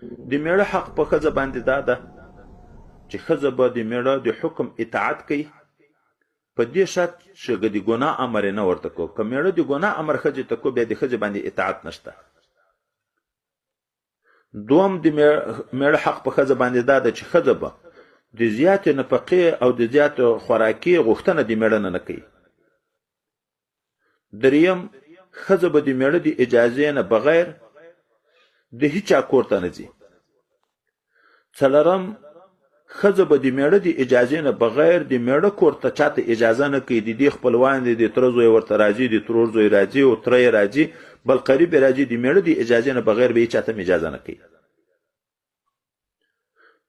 د میړه حق په ښځه باندې دا ده چې ښځه به د میړه د حکم اطاعت کوي په دې شرط چې د ګناه امر یې نه ورته کو. که میړه د ګناه امر ښځې ته کو بیا د ښځې باندې اطاعت نشته. دوم د میړه حق په ښځه باندې دا ده چې ښځه به د زیاتې نفقې او د زیاتې خوراکي غوښتنه د میړه نه کوي. دریم ښځه به د میړه د اجازې نه بغیر د هیچا کور ته نه ځي. څلورم ښځه به د میړه د اجازې نه بغیر د میړه کور ته چاته اجازه نه کوي. د دې خپلوان دي، د تره زوی ورته راځي، د ترور زوی راځي او تره یې راځي، بل قریب یې راځي، د میړه د اجازې نه بغیر به یې چاته اجازه نه کوي.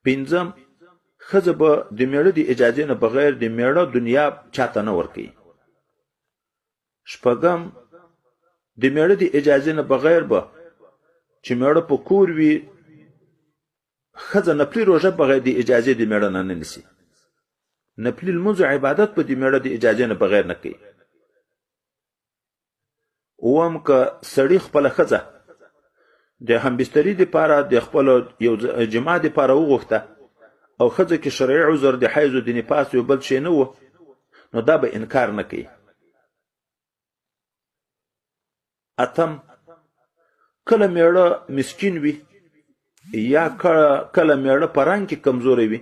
پنځم ښځه به د میړه د اجازې نه بغیر د میړه دنیا چاته نه ورکوي. شپږم د میړه د اجازې نه بغیر به چې میړه په کور وي ښځه نفلي روژه بغیر د اجازې د میړه نه نیسي. نفلي لمونځ عبادت به د میړه د اجازې نه بغیر نه کوي. اووم که سړي خپله ښځه د همبستري دپاره د خپلو یو جماع دپاره وغوښته او ښځه کې شرعي عذر د حیض او د نفاس یو بل شی نه و، نو دا به انکار نه کوي. اتم کله میړه مسکین وي یا کله میړه په رنګ کې کمزوری وي،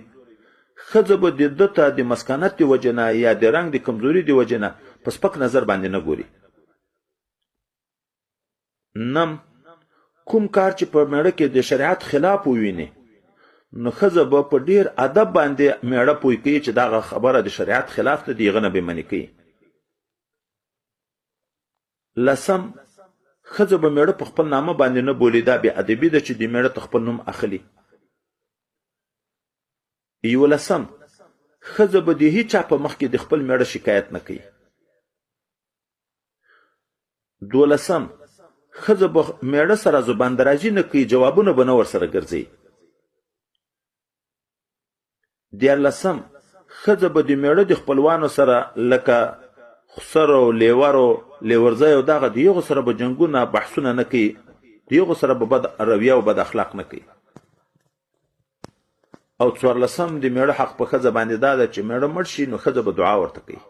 ښځه به د ده ته د مسکنت د وجې نه یا د رنګ د کمزوري د وجې نه په سپک نظر باندې نه ګوري. نم کوم کار چې په میړه کې د شریعت خلاف وویني نو ښځه به په ډیر ادب باندې میړه پوه کوي چې دغه خبره د شریعت خلاف ده، د هغه نه به منع کوي. لسم ښځه به میړه په خپل نامه باندې نه بولي، دا بې ادبي ده چې د میړه ته خپل نوم اخلي. یولسم ښځه به د هیچا په مخ کې د خپل میړه شکایت نه کوي. دولسم ښځه به میړه سره زبان درازي نه کوي، جوابونه به نه ورسره ګرځي. دیارلسم ښځه به د میړه د خپلوانو سره لکه خسرو، لیورو، لیورزیو دغه د هغو سره به جنګونه بحثونه نه کوي، د هغو سره به بد رویه او بد اخلاق نه کوي. او څوارلسم د میړه حق په ښځه باندې دا ده چې میړه مړ شي نو ښځه به دعا ورته کوي.